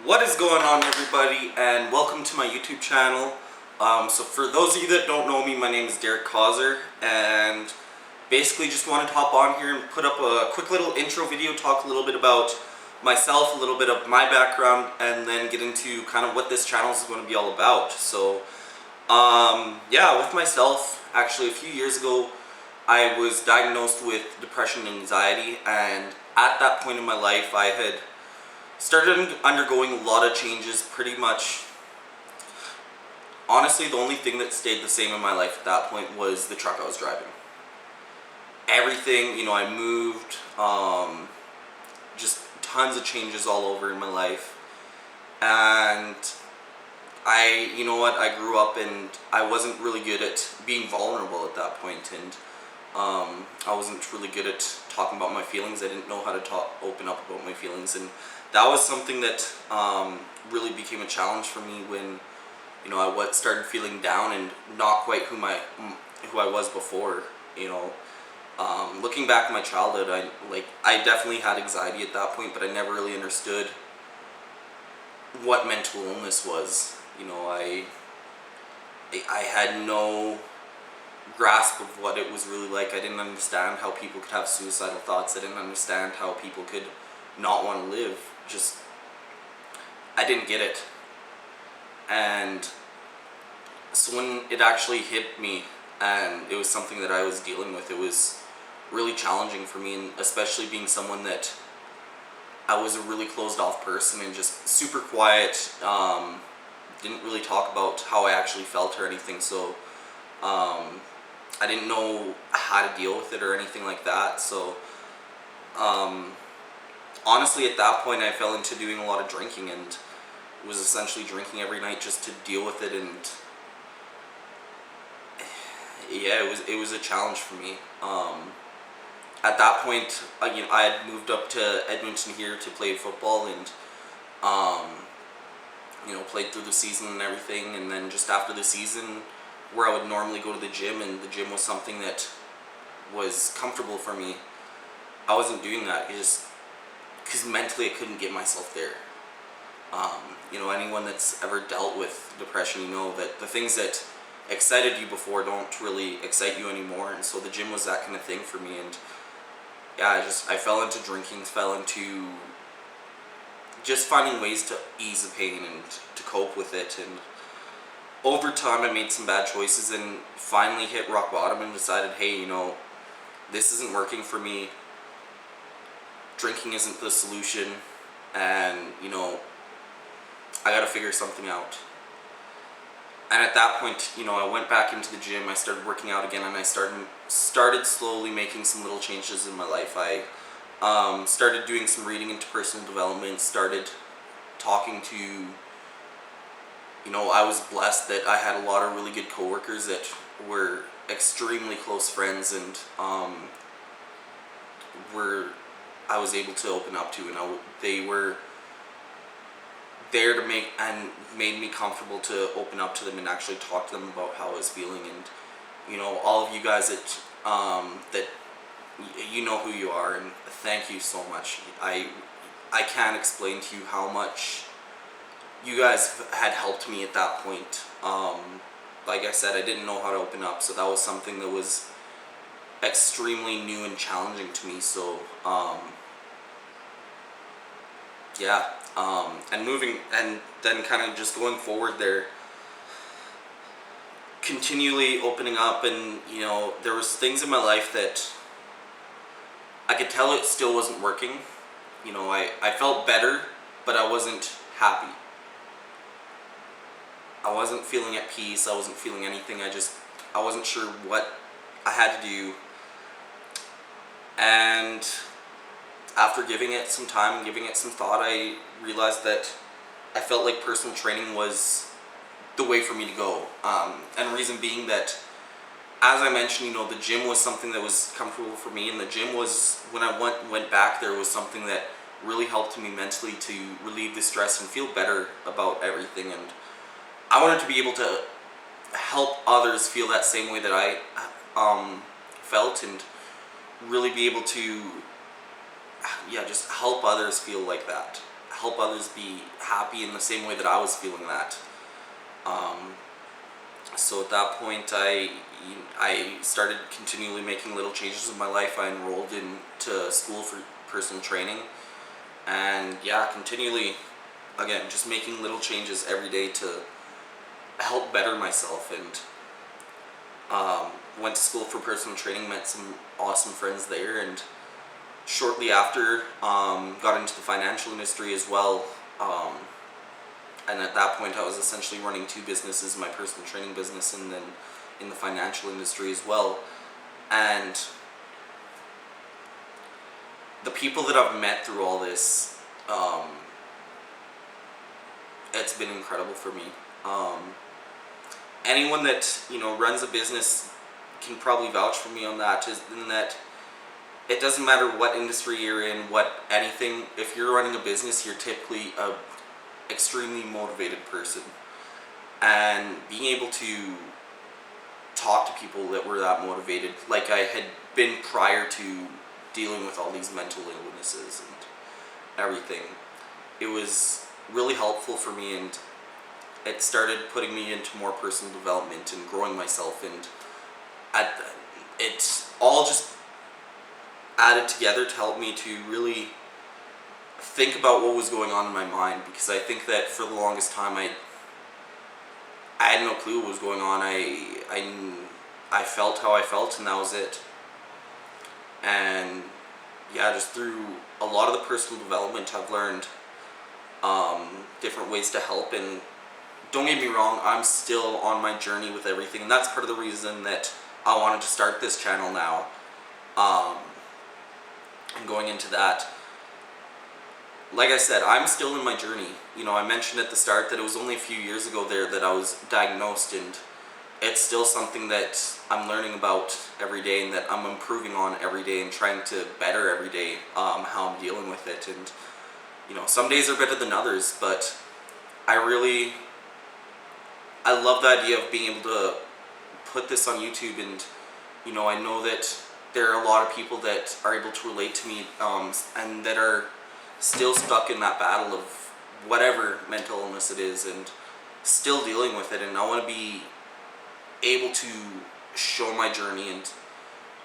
What is going on, everybody, and welcome to my YouTube channel. So for those of you that don't know me, my name is Derek Causer, and basically just wanted to hop on here and put up a quick little intro video, talk a little bit about myself, a little bit of my background, and then get into kind of what this channel is going to be all about. So yeah, with myself, actually a few years ago, I was diagnosed with depression and anxiety, and at that point in my life, I had started undergoing a lot of changes. Pretty much, honestly, the only thing that stayed the same in my life at that point was the truck I was driving. Everything, I moved, just tons of changes all over in my life. And I grew up and I wasn't really good at being vulnerable at that point. And I wasn't really good at talking about my feelings. I didn't know how to open up about my feelings. And that was something that really became a challenge for me when I started feeling down and not quite who I was before. Looking back at my childhood, I definitely had anxiety at that point, but I never really understood what mental illness was. I had no grasp of what it was really like. I didn't understand how people could have suicidal thoughts. I didn't understand how people could not want to live. I didn't get it. And so when it actually hit me and it was something that I was dealing with, it was really challenging for me, and especially being someone that I was a really closed off person and just super quiet, didn't really talk about how I actually felt or anything, so I didn't know how to deal with it or anything like that. So honestly, at that point, I fell into doing a lot of drinking and was essentially drinking every night just to deal with it. And yeah, it was a challenge for me. At that point, I had moved up to Edmonton here to play football, and played through the season and everything. And then just after the season, where I would normally go to the gym, and the gym was something that was comfortable for me, I wasn't doing that. Because mentally I couldn't get myself there. Anyone that's ever dealt with depression, that the things that excited you before don't really excite you anymore. And so the gym was that kind of thing for me. And yeah, I fell into drinking, fell into just finding ways to ease the pain and to cope with it. And over time I made some bad choices and finally hit rock bottom and decided, hey, this isn't working for me. Drinking isn't the solution, and I gotta figure something out. And at that point, I went back into the gym, I started working out again, and I started slowly making some little changes in my life. I started doing some reading into personal development, started talking to, I was blessed that I had a lot of really good coworkers that were extremely close friends, and I was able to open up to, and they were there to made me comfortable to open up to them and actually talk to them about how I was feeling. And all of you guys that you know who you are, and thank you so much. I can't explain to you how much you guys had helped me at that point. Like I said, I didn't know how to open up, so that was something that was extremely new and challenging to me. So yeah, and moving, and then kind of just going forward there, continually opening up. And there was things in my life that I could tell it still wasn't working. I felt better, but I wasn't happy. I wasn't feeling at peace. I wasn't feeling anything. I wasn't sure what I had to do. And after giving it some time and giving it some thought, I realized that I felt like personal training was the way for me to go. And reason being that, as I mentioned, the gym was something that was comfortable for me, and the gym was, when I went back there, was something that really helped me mentally to relieve the stress and feel better about everything. And I wanted to be able to help others feel that same way that I felt, and really be able to just help others feel like that. help others be happy in the same way that I was feeling that. Um, so at that point, I started continually making little changes in my life. I enrolled into school for personal training, and yeah, continually, again, just making little changes every day to help better myself. And went to school for personal training, met some awesome friends there, and shortly after, got into the financial industry as well. And at that point, I was essentially running two businesses: my personal training business, and then in the financial industry as well. And the people that I've met through all this, it's been incredible for me. Anyone that runs a business can probably vouch for me on that. Is in that it doesn't matter what industry you're in, what anything. If you're running a business, you're typically a extremely motivated person, and being able to talk to people that were that motivated, like I had been prior to dealing with all these mental illnesses and everything, it was really helpful for me, and it started putting me into more personal development and growing myself, and it's all just added together to help me to really think about what was going on in my mind, because I think that for the longest time I had no clue what was going on. I felt how I felt, and that was it. And yeah, just through a lot of the personal development, I've learned different ways to help. And don't get me wrong, I'm still on my journey with everything, and that's part of the reason that I wanted to start this channel now. And going into that, like I said, I'm still in my journey. I mentioned at the start that it was only a few years ago there that I was diagnosed, and it's still something that I'm learning about every day, and that I'm improving on every day, and trying to better every day how I'm dealing with it. And some days are better than others, but I love the idea of being able to put this on YouTube, and I know that there are a lot of people that are able to relate to me, and that are still stuck in that battle of whatever mental illness it is, and still dealing with it. And I want to be able to show my journey and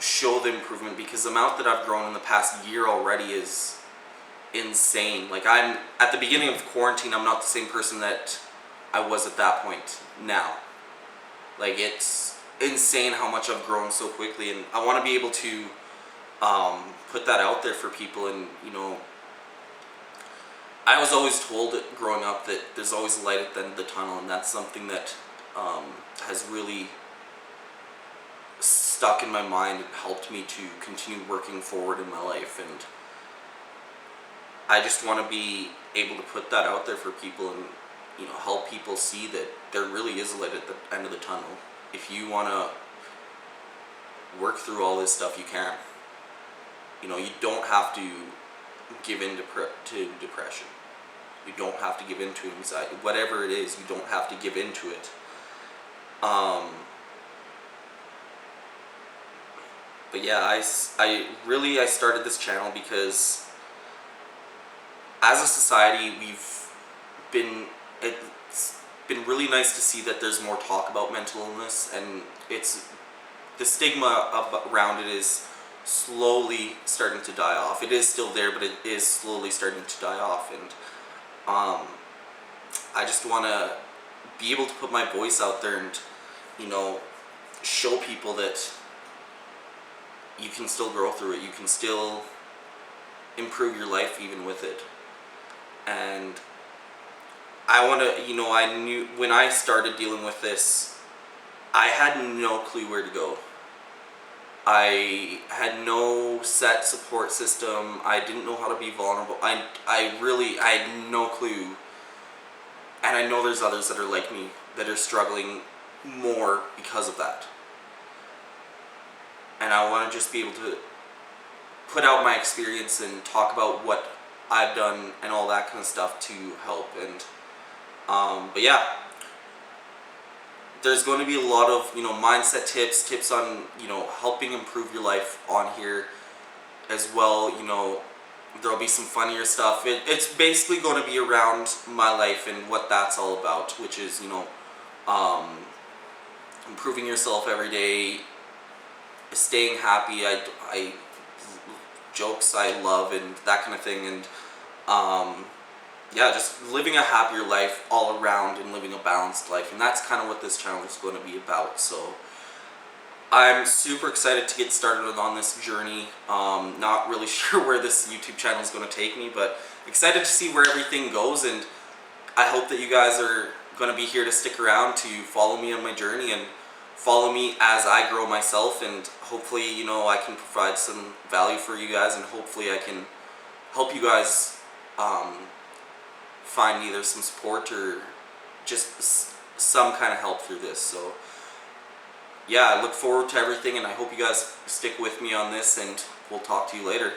show the improvement, because the amount that I've grown in the past year already is insane. Like, I'm at the beginning of quarantine, I'm not the same person that I was at that point now. Like, it's insane how much I've grown so quickly, and I want to be able to put that out there for people. And I was always told growing up that there's always a light at the end of the tunnel, and that's something that has really stuck in my mind and helped me to continue working forward in my life. And I just want to be able to put that out there for people, and help people see that there really is a light at the end of the tunnel. If you want to work through all this stuff, you can. You don't have to give in to depression. You don't have to give in to anxiety. Whatever it is, you don't have to give in to it. But yeah, I started this channel because as a society, it's been really nice to see that there's more talk about mental illness, and the stigma around it is slowly starting to die off. It is still there, but it is slowly starting to die off. And I just want to be able to put my voice out there and show people that you can still grow through it. You can still improve your life even with it. And I want to, I knew when I started dealing with this, I had no clue where to go. I had no set support system. I didn't know how to be vulnerable. I had no clue. And I know there's others that are like me that are struggling more because of that. And I want to just be able to put out my experience and talk about what I've done and all that kind of stuff to help. And but yeah, there's going to be a lot of mindset tips on helping improve your life on here as well. There'll be some funnier stuff. It's basically going to be around my life and what that's all about, which is, um, improving yourself every day, staying happy. I jokes I love and that kind of thing, and um, yeah, just living a happier life all around and living a balanced life, and that's kind of what this channel is going to be about. So I'm super excited to get started on this journey. Not really sure where this YouTube channel is going to take me, but excited to see where everything goes, and I hope that you guys are going to be here to stick around to follow me on my journey and follow me as I grow myself, and hopefully, I can provide some value for you guys, and hopefully I can help you guys find either some support or just some kind of help through this. So yeah, I look forward to everything, and I hope you guys stick with me on this, and we'll talk to you later.